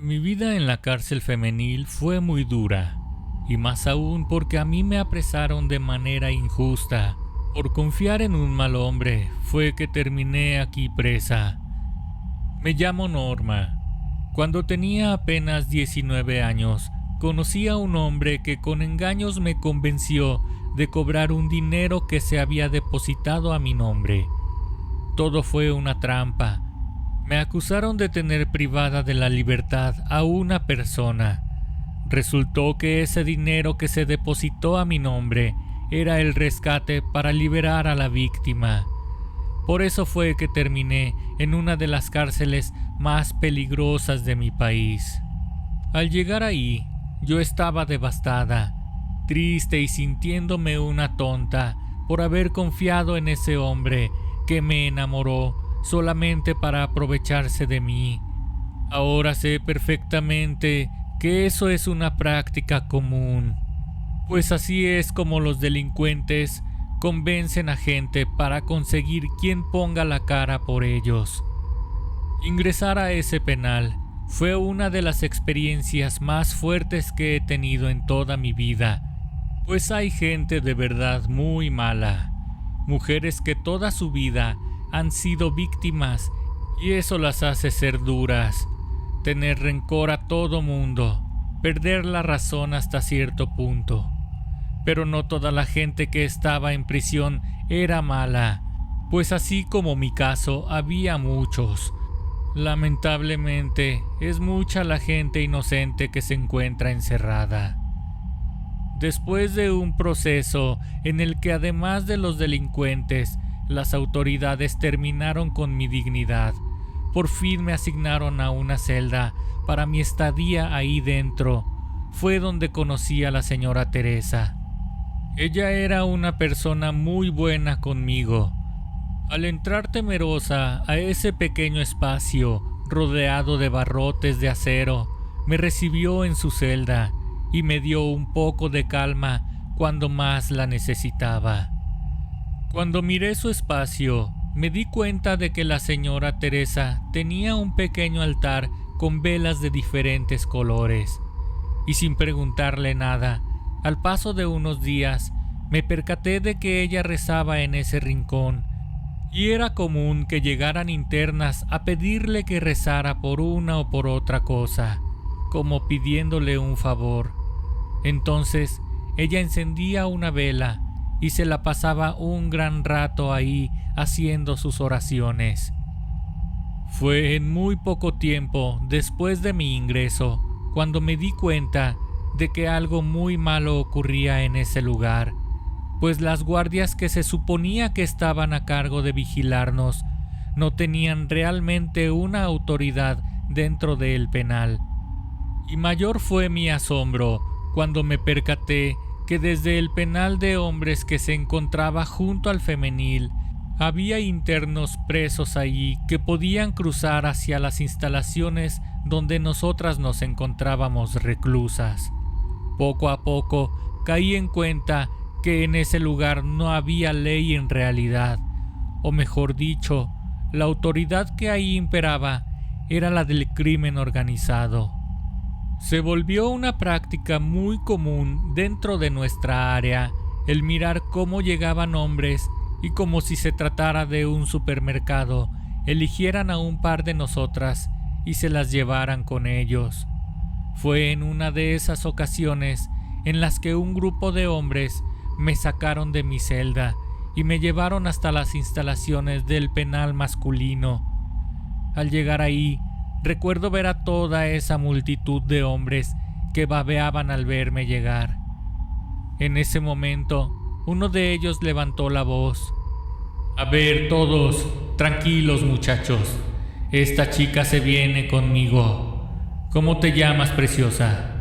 Mi vida en la cárcel femenil fue muy dura, y más aún porque a mí me apresaron de manera injusta. Por confiar en un mal hombre fue que terminé aquí presa. Me llamo Norma. Cuando tenía apenas 19 años, conocí a un hombre que con engaños me convenció de cobrar un dinero que se había depositado a mi nombre. Todo fue una trampa. Me acusaron de tener privada de la libertad a una persona. Resultó que ese dinero que se depositó a mi nombre era el rescate para liberar a la víctima. Por eso fue que terminé en una de las cárceles más peligrosas de mi país. Al llegar ahí, yo estaba devastada, triste y sintiéndome una tonta por haber confiado en ese hombre que me enamoró solamente para aprovecharse de mí. Ahora sé perfectamente que eso es una práctica común, pues así es como los delincuentes convencen a gente para conseguir quien ponga la cara por ellos. Ingresar a ese penal fue una de las experiencias más fuertes que he tenido en toda mi vida, pues hay gente de verdad muy mala, mujeres que toda su vida han sido víctimas y eso las hace ser duras, tener rencor a todo mundo, perder la razón hasta cierto punto. Pero no toda la gente que estaba en prisión era mala, pues así como mi caso había muchos. Lamentablemente es mucha la gente inocente que se encuentra encerrada. Después de un proceso en el que además de los delincuentes, las autoridades terminaron con mi dignidad, por fin me asignaron a una celda para mi estadía ahí dentro. Fue donde conocí a la señora Teresa. Ella era una persona muy buena conmigo. Al entrar temerosa a ese pequeño espacio rodeado de barrotes de acero, me recibió en su celda y me dio un poco de calma cuando más la necesitaba. Cuando miré su espacio, me di cuenta de que la señora Teresa tenía un pequeño altar con velas de diferentes colores, y sin preguntarle nada, al paso de unos días, me percaté de que ella rezaba en ese rincón, y era común que llegaran internas a pedirle que rezara por una o por otra cosa, como pidiéndole un favor. Entonces, ella encendía una vela y se la pasaba un gran rato ahí haciendo sus oraciones. Fue en muy poco tiempo después de mi ingreso cuando me di cuenta de que algo muy malo ocurría en ese lugar, pues las guardias que se suponía que estaban a cargo de vigilarnos no tenían realmente una autoridad dentro del penal. Y mayor fue mi asombro cuando me percaté que desde el penal de hombres que se encontraba junto al femenil, había internos presos allí que podían cruzar hacia las instalaciones donde nosotras nos encontrábamos reclusas. Poco a poco caí en cuenta que en ese lugar no había ley en realidad, o mejor dicho, la autoridad que ahí imperaba era la del crimen organizado. Se volvió una práctica muy común dentro de nuestra área el mirar cómo llegaban hombres y como si se tratara de un supermercado, eligieran a un par de nosotras y se las llevaran con ellos. Fue en una de esas ocasiones en las que un grupo de hombres me sacaron de mi celda y me llevaron hasta las instalaciones del penal masculino. Al llegar ahí, recuerdo ver a toda esa multitud de hombres que babeaban al verme llegar. En ese momento, uno de ellos levantó la voz. «A ver todos, tranquilos muchachos, esta chica se viene conmigo. ¿Cómo te llamas, preciosa?»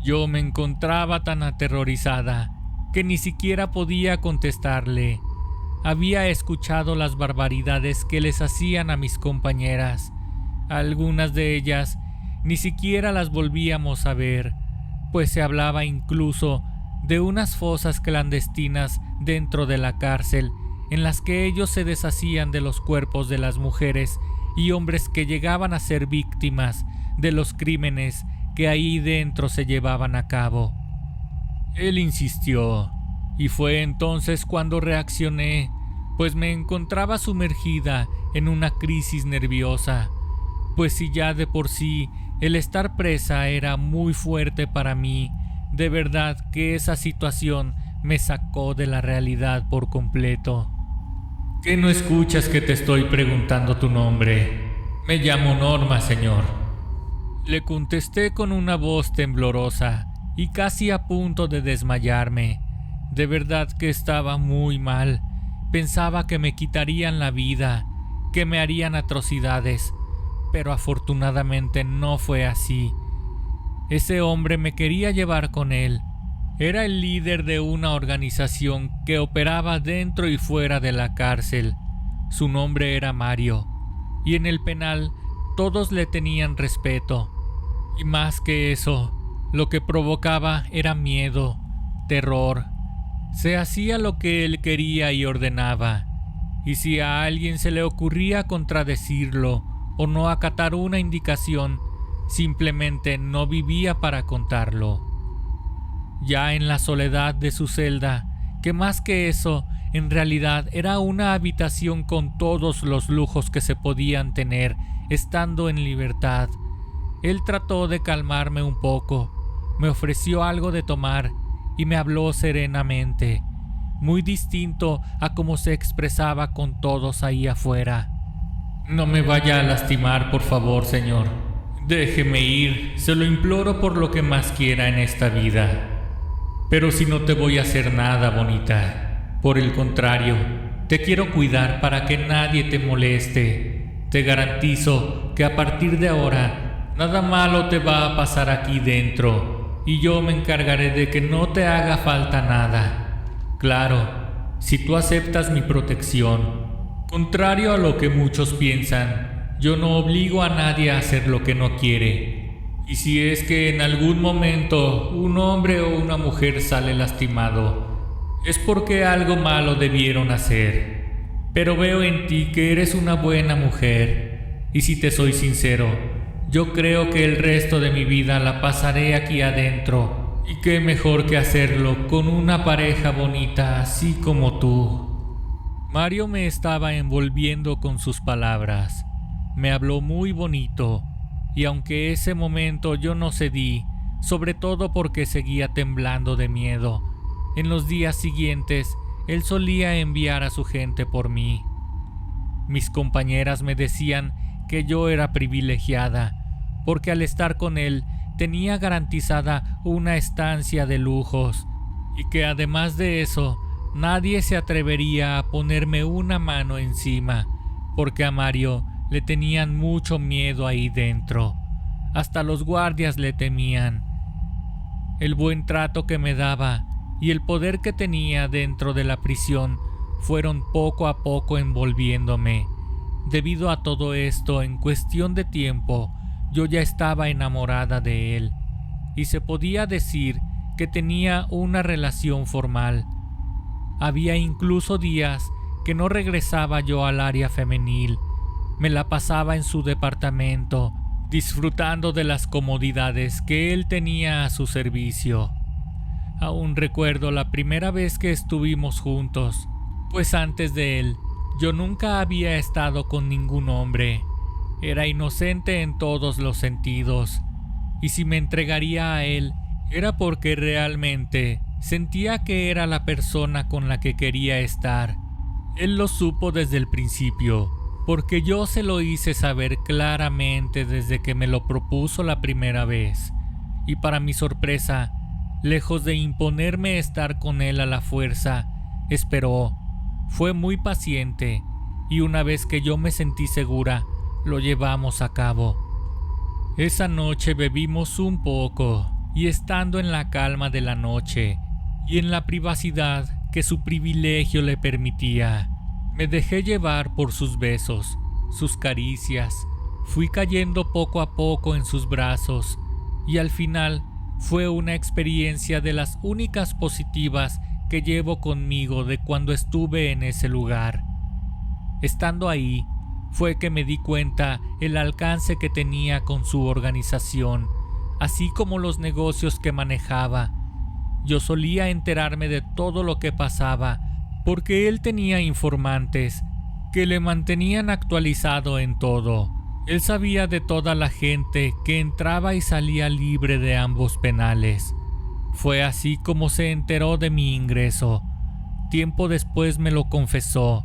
Yo me encontraba tan aterrorizada que ni siquiera podía contestarle. Había escuchado las barbaridades que les hacían a mis compañeras. Algunas de ellas ni siquiera las volvíamos a ver, pues se hablaba incluso de unas fosas clandestinas dentro de la cárcel en las que ellos se deshacían de los cuerpos de las mujeres y hombres que llegaban a ser víctimas de los crímenes que ahí dentro se llevaban a cabo. Él insistió, y fue entonces cuando reaccioné, pues me encontraba sumergida en una crisis nerviosa, pues si ya de por sí el estar presa era muy fuerte para mí, de verdad que esa situación me sacó de la realidad por completo. ¿Qué no escuchas que te estoy preguntando tu nombre? Me llamo Norma, señor. Le contesté con una voz temblorosa y casi a punto de desmayarme. De verdad que estaba muy mal. Pensaba que me quitarían la vida, que me harían atrocidades, pero afortunadamente no fue así. Ese hombre me quería llevar con él. Era el líder de una organización que operaba dentro y fuera de la cárcel. Su nombre era Mario, y en el penal todos le tenían respeto. Y más que eso, lo que provocaba era miedo, terror. Se hacía lo que él quería y ordenaba, y si a alguien se le ocurría contradecirlo o no acatar una indicación, simplemente no vivía para contarlo. Ya en la soledad de su celda, que más que eso, en realidad era una habitación con todos los lujos que se podían tener estando en libertad, él trató de calmarme un poco, me ofreció algo de tomar y me habló serenamente, muy distinto a cómo se expresaba con todos ahí afuera. No me vaya a lastimar, por favor, señor. Déjeme ir, se lo imploro por lo que más quiera en esta vida. Pero si no te voy a hacer nada, bonita. Por el contrario, te quiero cuidar para que nadie te moleste. Te garantizo que a partir de ahora, nada malo te va a pasar aquí dentro, y yo me encargaré de que no te haga falta nada. Claro, si tú aceptas mi protección. Contrario a lo que muchos piensan, yo no obligo a nadie a hacer lo que no quiere. Y si es que en algún momento un hombre o una mujer sale lastimado, es porque algo malo debieron hacer. Pero veo en ti que eres una buena mujer, y si te soy sincero, yo creo que el resto de mi vida la pasaré aquí adentro, y qué mejor que hacerlo con una pareja bonita así como tú. Mario me estaba envolviendo con sus palabras. Me habló muy bonito. Y aunque ese momento yo no cedí, sobre todo porque seguía temblando de miedo, en los días siguientes él solía enviar a su gente por mí. Mis compañeras me decían que yo era privilegiada, porque al estar con él tenía garantizada una estancia de lujos, y que además de eso, nadie se atrevería a ponerme una mano encima, porque a Mario le tenían mucho miedo ahí dentro. Hasta los guardias le temían. El buen trato que me daba y el poder que tenía dentro de la prisión fueron poco a poco envolviéndome. Debido a todo esto, en cuestión de tiempo, yo ya estaba enamorada de él, y se podía decir que tenía una relación formal. Había incluso días que no regresaba yo al área femenil. Me la pasaba en su departamento, disfrutando de las comodidades que él tenía a su servicio. Aún recuerdo la primera vez que estuvimos juntos, pues antes de él, yo nunca había estado con ningún hombre. Era inocente en todos los sentidos, y si me entregaría a él, era porque realmente sentía que era la persona con la que quería estar. Él lo supo desde el principio, porque yo se lo hice saber claramente desde que me lo propuso la primera vez, y para mi sorpresa, lejos de imponerme estar con él a la fuerza, esperó, fue muy paciente, y una vez que yo me sentí segura, lo llevamos a cabo. Esa noche bebimos un poco, y estando en la calma de la noche, y en la privacidad que su privilegio le permitía, me dejé llevar por sus besos, sus caricias, fui cayendo poco a poco en sus brazos y al final fue una experiencia de las únicas positivas que llevo conmigo de cuando estuve en ese lugar. Estando ahí, fue que me di cuenta el alcance que tenía con su organización, así como los negocios que manejaba. Yo solía enterarme de todo lo que pasaba, porque él tenía informantes que le mantenían actualizado en todo. Él sabía de toda la gente que entraba y salía libre de ambos penales. Fue así como se enteró de mi ingreso. Tiempo después me lo confesó.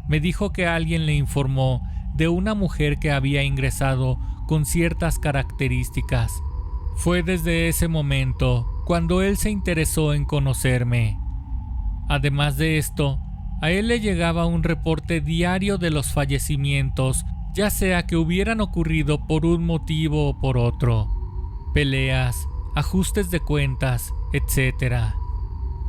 Me dijo que alguien le informó de una mujer que había ingresado con ciertas características. Fue desde ese momento cuando él se interesó en conocerme. Además de esto, a él le llegaba un reporte diario de los fallecimientos, ya sea que hubieran ocurrido por un motivo o por otro. Peleas, ajustes de cuentas, etc.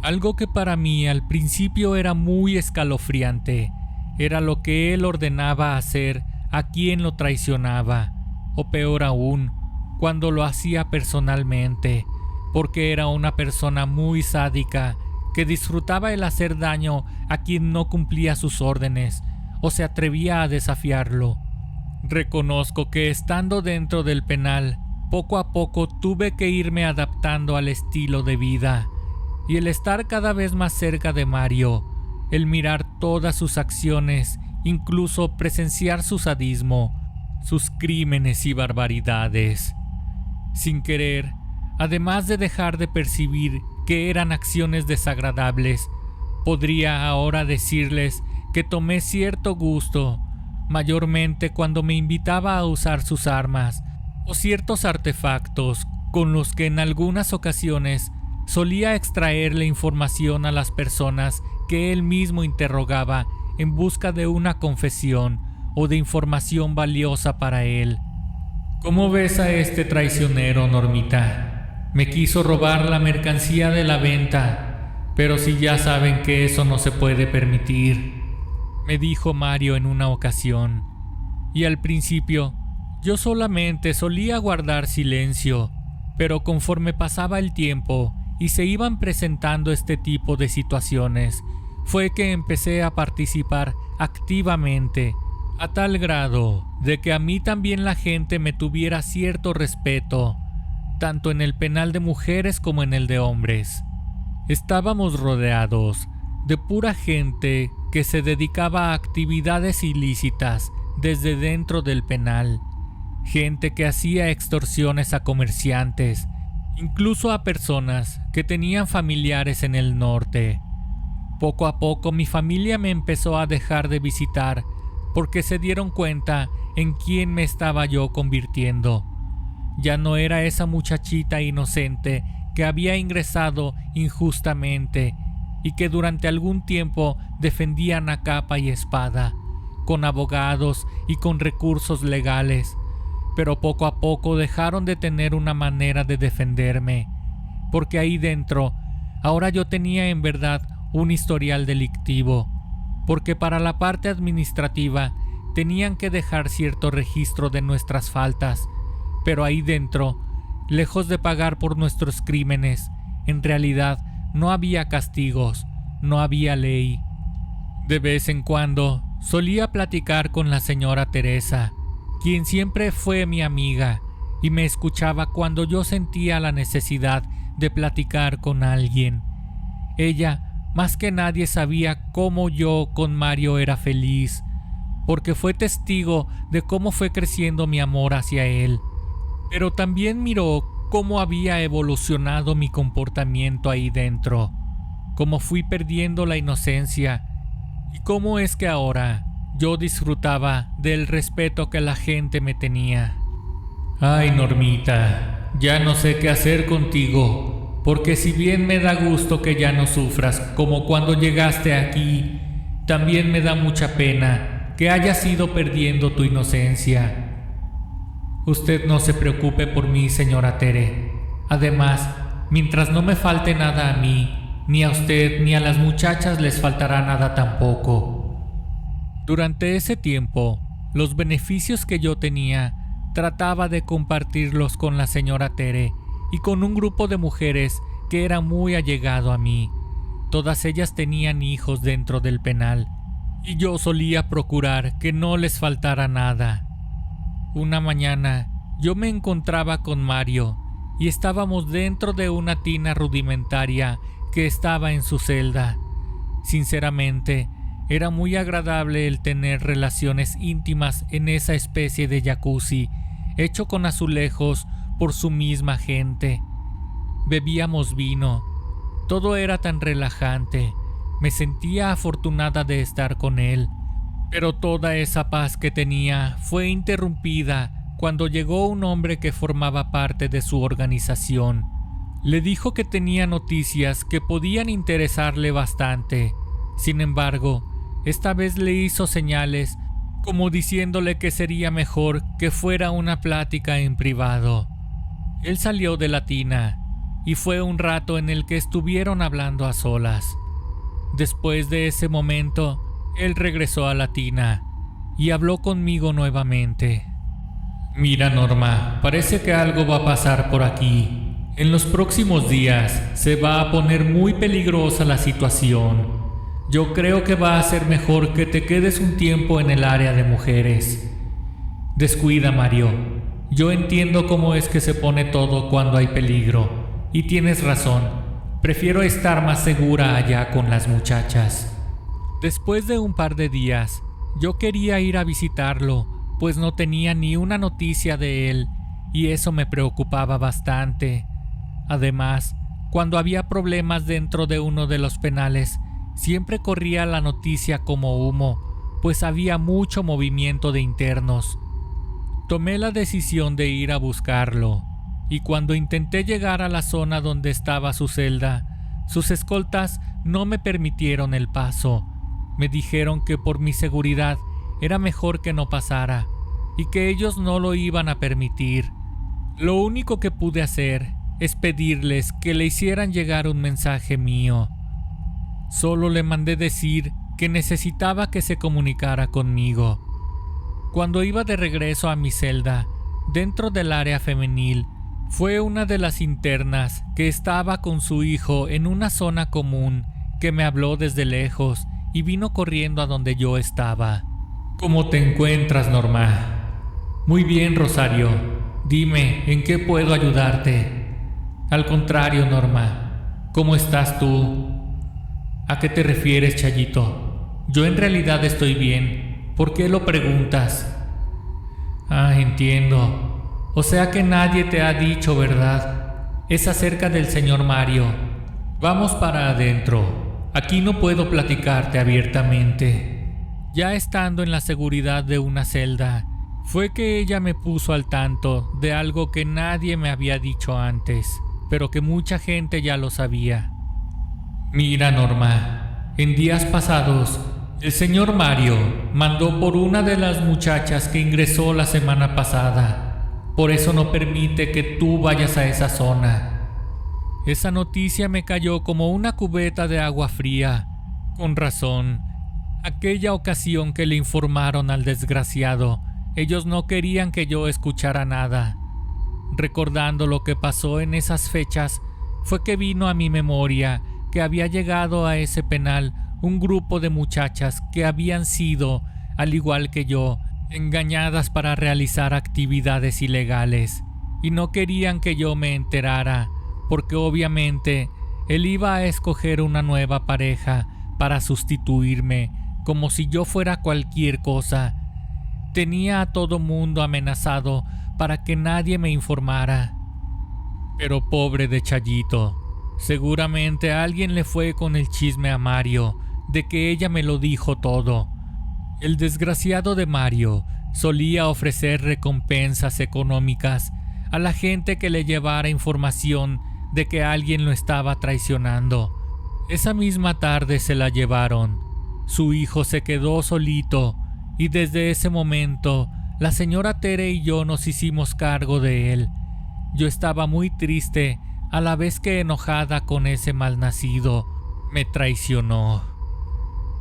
Algo que para mí al principio era muy escalofriante, era lo que él ordenaba hacer a quien lo traicionaba, o peor aún, cuando lo hacía personalmente, porque era una persona muy sádica que disfrutaba el hacer daño a quien no cumplía sus órdenes o se atrevía a desafiarlo. Reconozco que estando dentro del penal, poco a poco tuve que irme adaptando al estilo de vida, y el estar cada vez más cerca de Mario, el mirar todas sus acciones, incluso presenciar su sadismo, sus crímenes y barbaridades. Sin querer, además de dejar de percibir que eran acciones desagradables, podría ahora decirles que tomé cierto gusto, mayormente cuando me invitaba a usar sus armas o ciertos artefactos con los que en algunas ocasiones solía extraerle información a las personas que él mismo interrogaba en busca de una confesión o de información valiosa para él. ¿Cómo ves a este traicionero, Normita? Me quiso robar la mercancía de la venta, pero si ya saben que eso no se puede permitir, me dijo Mario en una ocasión. Y al principio, yo solamente solía guardar silencio, pero conforme pasaba el tiempo y se iban presentando este tipo de situaciones, fue que empecé a participar activamente, a tal grado de que a mí también la gente me tuviera cierto respeto, tanto en el penal de mujeres como en el de hombres. Estábamos rodeados de pura gente que se dedicaba a actividades ilícitas desde dentro del penal, gente que hacía extorsiones a comerciantes, incluso a personas que tenían familiares en el norte. Poco a poco mi familia me empezó a dejar de visitar porque se dieron cuenta en quién me estaba yo convirtiendo. Ya no era esa muchachita inocente que había ingresado injustamente y que durante algún tiempo defendían a capa y espada, con abogados y con recursos legales, pero poco a poco dejaron de tener una manera de defenderme, porque ahí dentro ahora yo tenía en verdad un historial delictivo, porque para la parte administrativa tenían que dejar cierto registro de nuestras faltas, pero ahí dentro, lejos de pagar por nuestros crímenes, en realidad no había castigos, no había ley. De vez en cuando solía platicar con la señora Teresa, quien siempre fue mi amiga y me escuchaba cuando yo sentía la necesidad de platicar con alguien. Ella, más que nadie, sabía cómo yo con Mario era feliz, porque fue testigo de cómo fue creciendo mi amor hacia él, pero también miró cómo había evolucionado mi comportamiento ahí dentro, cómo fui perdiendo la inocencia y cómo es que ahora yo disfrutaba del respeto que la gente me tenía. Ay, Normita, ya no sé qué hacer contigo, porque si bien me da gusto que ya no sufras como cuando llegaste aquí, también me da mucha pena que hayas ido perdiendo tu inocencia. Usted no se preocupe por mí, señora Tere. Además, mientras no me falte nada a mí, ni a usted ni a las muchachas les faltará nada tampoco. Durante ese tiempo, los beneficios que yo tenía, trataba de compartirlos con la señora Tere y con un grupo de mujeres que era muy allegado a mí. Todas ellas tenían hijos dentro del penal, y yo solía procurar que no les faltara nada. Una mañana yo me encontraba con Mario y estábamos dentro de una tina rudimentaria que estaba en su celda. Sinceramente, era muy agradable el tener relaciones íntimas en esa especie de jacuzzi, hecho con azulejos por su misma gente. Bebíamos vino. Todo era tan relajante. Me sentía afortunada de estar con él, pero toda esa paz que tenía fue interrumpida cuando llegó un hombre que formaba parte de su organización. Le dijo que tenía noticias que podían interesarle bastante. Sin embargo, esta vez le hizo señales como diciéndole que sería mejor que fuera una plática en privado. Él salió de la tina y fue un rato en el que estuvieron hablando a solas. Después de ese momento, él regresó a la tina y habló conmigo nuevamente. Mira, Norma, parece que algo va a pasar por aquí. En los próximos días se va a poner muy peligrosa la situación. Yo creo que va a ser mejor que te quedes un tiempo en el área de mujeres. Descuida, Mario. Yo entiendo cómo es que se pone todo cuando hay peligro. Y tienes razón. Prefiero estar más segura allá con las muchachas. Después de un par de días, yo quería ir a visitarlo, pues no tenía ni una noticia de él, y eso me preocupaba bastante. Además, cuando había problemas dentro de uno de los penales, siempre corría la noticia como humo, pues había mucho movimiento de internos. Tomé la decisión de ir a buscarlo, y cuando intenté llegar a la zona donde estaba su celda, sus escoltas no me permitieron el paso. Me dijeron que por mi seguridad era mejor que no pasara, y que ellos no lo iban a permitir. Lo único que pude hacer es pedirles que le hicieran llegar un mensaje mío. Solo le mandé decir que necesitaba que se comunicara conmigo. Cuando iba de regreso a mi celda, dentro del área femenil, fue una de las internas que estaba con su hijo en una zona común que me habló desde lejos y vino corriendo a donde yo estaba. ¿Cómo te encuentras, Norma? Muy bien, Rosario. Dime, ¿en qué puedo ayudarte? Al contrario, Norma. ¿Cómo estás tú? ¿A qué te refieres, Chayito? Yo en realidad estoy bien. ¿Por qué lo preguntas? Ah, entiendo. O sea que nadie te ha dicho, ¿verdad? Es acerca del señor Mario. Vamos para adentro. Aquí no puedo platicarte abiertamente. Ya estando en la seguridad de una celda, fue que ella me puso al tanto de algo que nadie me había dicho antes, pero que mucha gente ya lo sabía. Mira, Norma, en días pasados, el señor Mario mandó por una de las muchachas que ingresó la semana pasada. Por eso no permite que tú vayas a esa zona. Esa noticia me cayó como una cubeta de agua fría. Con razón, aquella ocasión que le informaron al desgraciado, ellos no querían que yo escuchara nada. Recordando lo que pasó en esas fechas, fue que vino a mi memoria que había llegado a ese penal un grupo de muchachas que habían sido, al igual que yo, engañadas para realizar actividades ilegales, y no querían que yo me enterara, porque obviamente él iba a escoger una nueva pareja para sustituirme, como si yo fuera cualquier cosa. Tenía a todo mundo amenazado para que nadie me informara. Pero pobre de Chayito, seguramente alguien le fue con el chisme a Mario de que ella me lo dijo todo. El desgraciado de Mario solía ofrecer recompensas económicas a la gente que le llevara información de que alguien lo estaba traicionando. Esa misma tarde se la llevaron. Su hijo se quedó solito y desde ese momento la señora Tere y yo nos hicimos cargo de él. Yo estaba muy triste, a la vez que enojada con ese malnacido. Me traicionó.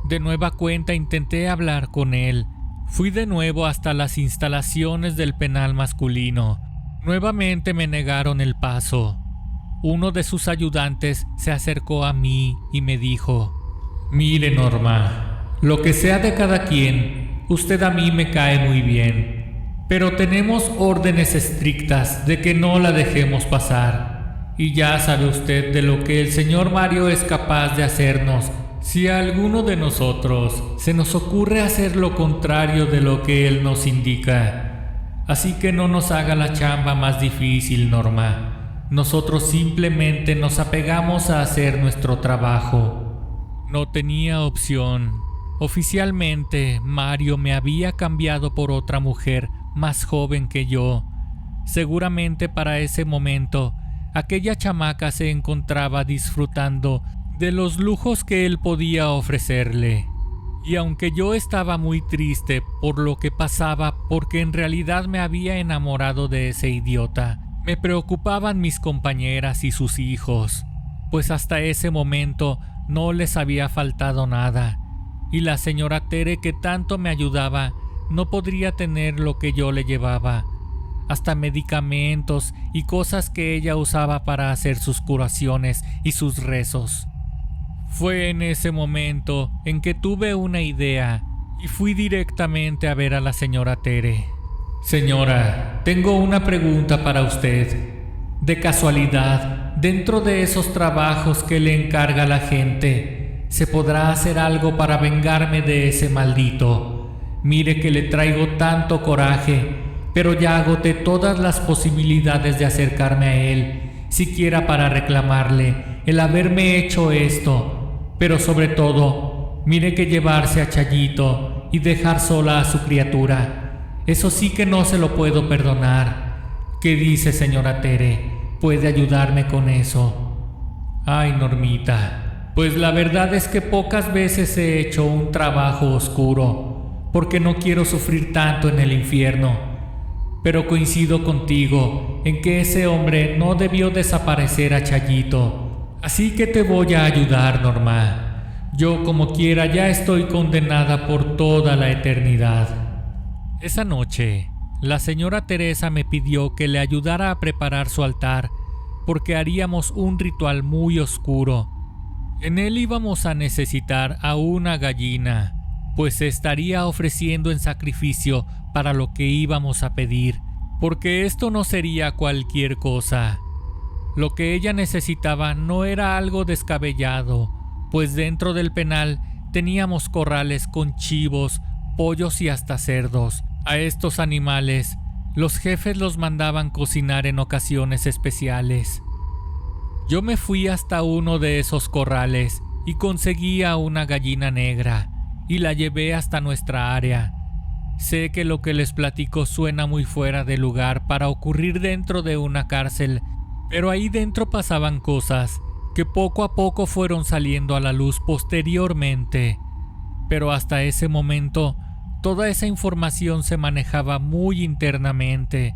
De nueva cuenta intenté hablar con él. Fui de nuevo hasta las instalaciones del penal masculino. Nuevamente me negaron el paso. Uno de sus ayudantes se acercó a mí y me dijo: Mire, Norma, Lo que sea de cada quien, usted a mí me cae muy bien, pero tenemos órdenes estrictas de que no la dejemos pasar. Y ya sabe usted de lo que el señor Mario es capaz de hacernos si a alguno de nosotros se nos ocurre hacer lo contrario de lo que él nos indica. Así que no nos haga la chamba más difícil, Norma. Nosotros simplemente nos apegamos a hacer nuestro trabajo. No tenía opción. Oficialmente, Mario me había cambiado por otra mujer más joven que yo. Seguramente para ese momento, aquella chamaca se encontraba disfrutando de los lujos que él podía ofrecerle. Y aunque yo estaba muy triste por lo que pasaba, porque en realidad me había enamorado de ese idiota, me preocupaban mis compañeras y sus hijos, pues hasta ese momento no les había faltado nada, y la señora Tere, que tanto me ayudaba, no podría tener lo que yo le llevaba, hasta medicamentos y cosas que ella usaba para hacer sus curaciones y sus rezos. Fue en ese momento en que tuve una idea y fui directamente a ver a la señora Tere. Señora, tengo una pregunta para usted. De casualidad, dentro de esos trabajos que le encarga la gente, ¿se podrá hacer algo para vengarme de ese maldito? Mire que le traigo tanto coraje, pero ya agoté todas las posibilidades de acercarme a él, siquiera para reclamarle el haberme hecho esto. Pero sobre todo, mire que llevarse a Chayito y dejar sola a su criatura, eso sí que no se lo puedo perdonar. ¿Qué dice, señora Tere? ¿Puede ayudarme con eso? Ay, Normita, pues la verdad es que pocas veces he hecho un trabajo oscuro, porque no quiero sufrir tanto en el infierno. Pero coincido contigo en que ese hombre no debió desaparecer a Chayito. Así que te voy a ayudar, Norma. Yo, como quiera, ya estoy condenada por toda la eternidad. Esa noche, la señora Teresa me pidió que le ayudara a preparar su altar, porque haríamos un ritual muy oscuro. En él íbamos a necesitar a una gallina, pues se estaría ofreciendo en sacrificio para lo que íbamos a pedir, porque esto no sería cualquier cosa. Lo que ella necesitaba no era algo descabellado, pues dentro del penal teníamos corrales con chivos, pollos y hasta cerdos. A estos animales, los jefes los mandaban cocinar en ocasiones especiales. Yo me fui hasta uno de esos corrales y conseguí a una gallina negra y la llevé hasta nuestra área. Sé que lo que les platico suena muy fuera de lugar para ocurrir dentro de una cárcel, pero ahí dentro pasaban cosas que poco a poco fueron saliendo a la luz posteriormente. Pero hasta ese momento, toda esa información se manejaba muy internamente,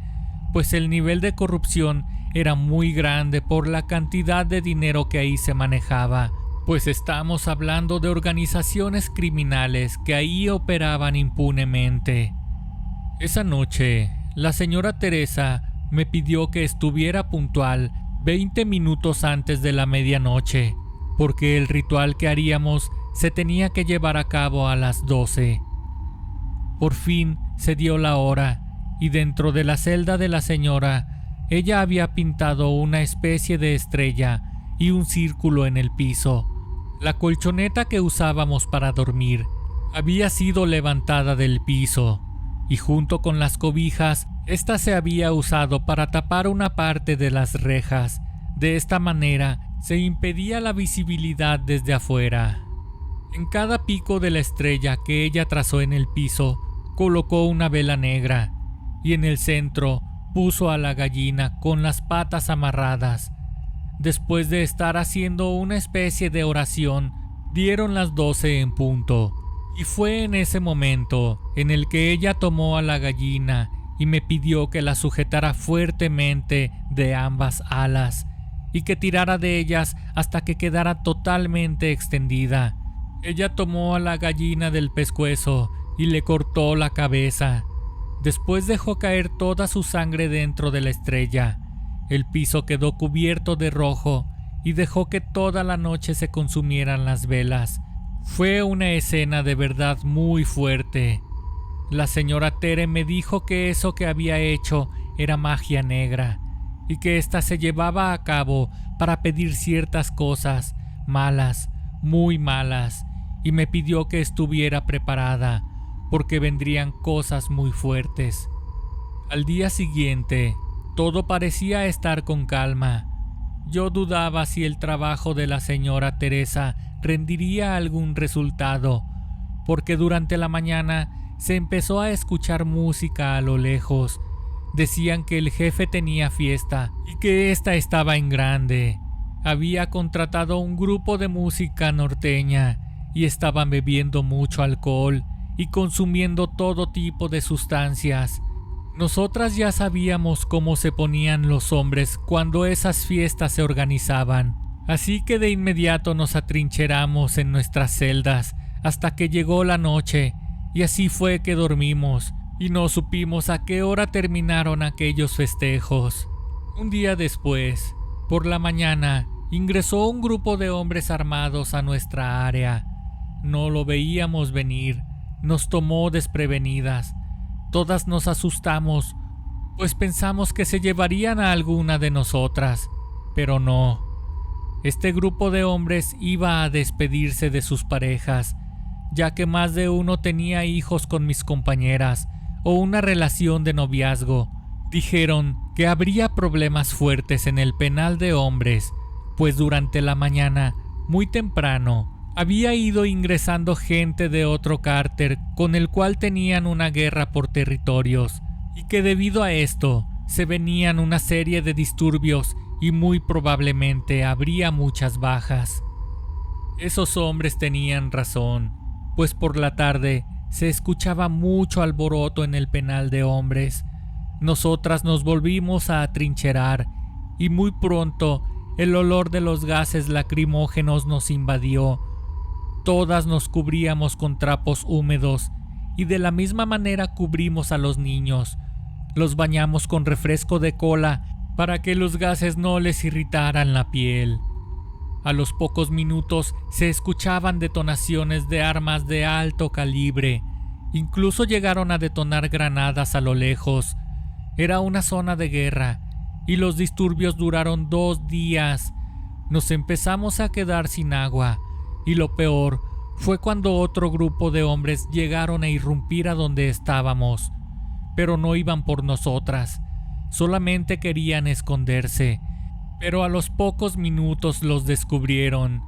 pues el nivel de corrupción era muy grande por la cantidad de dinero que ahí se manejaba, pues estamos hablando de organizaciones criminales que ahí operaban impunemente. Esa noche, la señora Teresa me pidió que estuviera puntual 20 minutos antes de la medianoche, porque el ritual que haríamos se tenía que llevar a cabo a las 12. Por fin se dio la hora, y dentro de la celda de la señora, ella había pintado una especie de estrella y un círculo en el piso. La colchoneta que usábamos para dormir había sido levantada del piso, y junto con las cobijas, esta se había usado para tapar una parte de las rejas. De esta manera se impedía la visibilidad desde afuera. En cada pico de la estrella que ella trazó en el piso, colocó una vela negra, y en el centro puso a la gallina con las patas amarradas. Después de estar haciendo una especie de oración, dieron las 12 en punto, y fue en ese momento en el que ella tomó a la gallina y me pidió que la sujetara fuertemente de ambas alas y que tirara de ellas hasta que quedara totalmente extendida. Ella tomó a la gallina del pescuezo y le cortó la cabeza. Después dejó caer toda su sangre dentro de la estrella. El piso quedó cubierto de rojo y dejó que toda la noche se consumieran las velas. Fue una escena de verdad muy fuerte. La señora Tere me dijo que eso que había hecho era magia negra y que ésta se llevaba a cabo para pedir ciertas cosas malas, muy malas, y me pidió que estuviera preparada porque vendrían cosas muy fuertes. Al día siguiente, todo parecía estar con calma. Yo dudaba si el trabajo de la señora Teresa rendiría algún resultado, porque durante la mañana se empezó a escuchar música a lo lejos. Decían que el jefe tenía fiesta y que ésta estaba en grande. Había contratado un grupo de música norteña y estaban bebiendo mucho alcohol y consumiendo todo tipo de sustancias. Nosotras ya sabíamos cómo se ponían los hombres cuando esas fiestas se organizaban, así que de inmediato nos atrincheramos en nuestras celdas hasta que llegó la noche, y así fue que dormimos y no supimos a qué hora terminaron aquellos festejos. Un día después, por la mañana, ingresó un grupo de hombres armados a nuestra área. No lo veíamos venir, nos tomó desprevenidas. Todas nos asustamos, pues pensamos que se llevarían a alguna de nosotras, pero no. Este grupo de hombres iba a despedirse de sus parejas, ya que más de uno tenía hijos con mis compañeras o una relación de noviazgo. Dijeron que habría problemas fuertes en el penal de hombres, pues durante la mañana, muy temprano, había ido ingresando gente de otro cártel con el cual tenían una guerra por territorios, y que debido a esto se venían una serie de disturbios y muy probablemente habría muchas bajas. Esos hombres tenían razón, pues por la tarde se escuchaba mucho alboroto en el penal de hombres. Nosotras nos volvimos a atrincherar y muy pronto el olor de los gases lacrimógenos nos invadió. Todas nos cubríamos con trapos húmedos y de la misma manera cubrimos a los niños. Los bañamos con refresco de cola para que los gases no les irritaran la piel. A los pocos minutos se escuchaban detonaciones de armas de alto calibre. Incluso llegaron a detonar granadas a lo lejos. Era una zona de guerra y los disturbios duraron 2 días. Nos empezamos a quedar sin agua. Y lo peor fue cuando otro grupo de hombres llegaron a irrumpir a donde estábamos, pero no iban por nosotras, solamente querían esconderse, pero a los pocos minutos los descubrieron,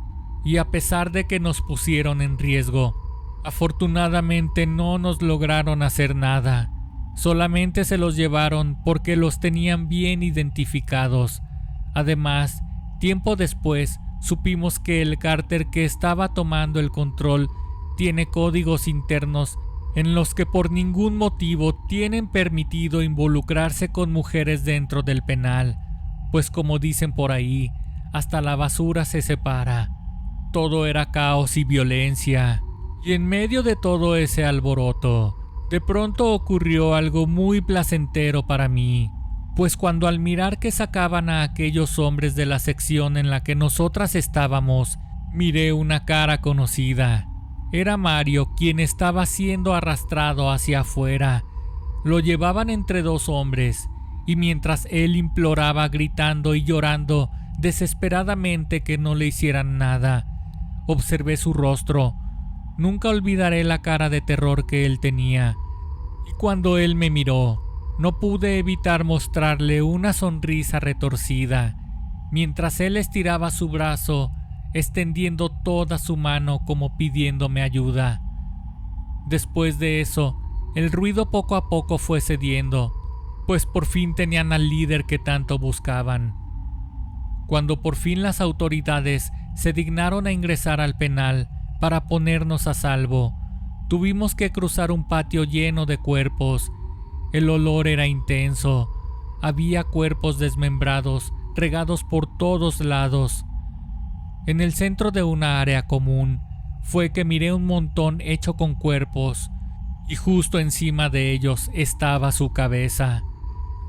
y a pesar de que nos pusieron en riesgo, afortunadamente no nos lograron hacer nada, solamente se los llevaron porque los tenían bien identificados. Además, tiempo después, supimos que el cártel que estaba tomando el control tiene códigos internos en los que por ningún motivo tienen permitido involucrarse con mujeres dentro del penal, pues como dicen por ahí, hasta la basura se separa. Todo era caos y violencia, y en medio de todo ese alboroto, de pronto ocurrió algo muy placentero para mí. Pues cuando al mirar que sacaban a aquellos hombres de la sección en la que nosotras estábamos, miré una cara conocida. Era Mario, quien estaba siendo arrastrado hacia afuera. Lo llevaban entre 2 hombres, y mientras él imploraba gritando y llorando desesperadamente que no le hicieran nada, observé su rostro. Nunca olvidaré la cara de terror que él tenía, y cuando él me miró, no pude evitar mostrarle una sonrisa retorcida, mientras él estiraba su brazo, extendiendo toda su mano como pidiéndome ayuda. Después de eso, el ruido poco a poco fue cediendo, pues por fin tenían al líder que tanto buscaban. Cuando por fin las autoridades se dignaron a ingresar al penal para ponernos a salvo, tuvimos que cruzar un patio lleno de cuerpos. El olor era intenso. Había cuerpos desmembrados, regados por todos lados. En el centro de una área común fue que miré un montón hecho con cuerpos, y justo encima de ellos estaba su cabeza.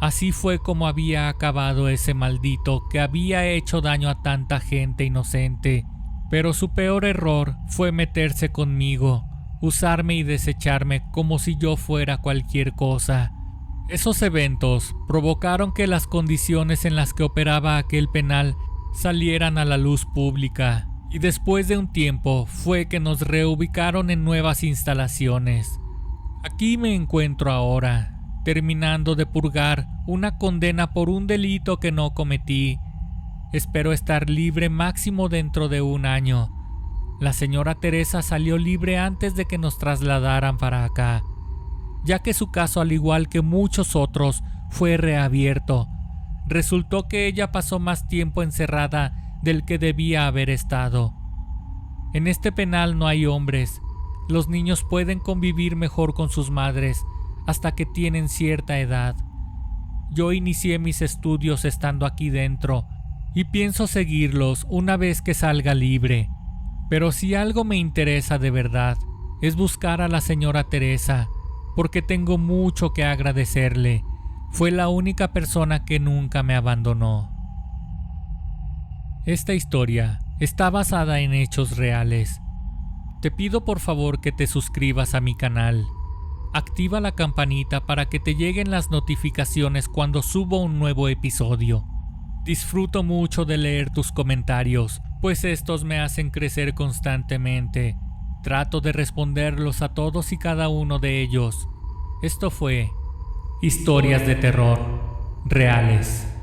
Así fue como había acabado ese maldito que había hecho daño a tanta gente inocente. Pero su peor error fue meterse conmigo, usarme y desecharme como si yo fuera cualquier cosa. Esos eventos provocaron que las condiciones en las que operaba aquel penal salieran a la luz pública, y después de un tiempo fue que nos reubicaron en nuevas instalaciones. Aquí me encuentro ahora, terminando de purgar una condena por un delito que no cometí. Espero estar libre máximo dentro de un año. La señora Teresa salió libre antes de que nos trasladaran para acá, ya que su caso, al igual que muchos otros, fue reabierto. Resultó que ella pasó más tiempo encerrada del que debía haber estado. En este penal no hay hombres. Los niños pueden convivir mejor con sus madres hasta que tienen cierta edad. Yo inicié mis estudios estando aquí dentro y pienso seguirlos una vez que salga libre. Pero si algo me interesa de verdad, es buscar a la señora Teresa, porque tengo mucho que agradecerle. Fue la única persona que nunca me abandonó. Esta historia está basada en hechos reales. Te pido por favor que te suscribas a mi canal. Activa la campanita para que te lleguen las notificaciones cuando subo un nuevo episodio. Disfruto mucho de leer tus comentarios, pues estos me hacen crecer constantemente. Trato de responderlos a todos y cada uno de ellos. Esto fue Historias de Terror Reales.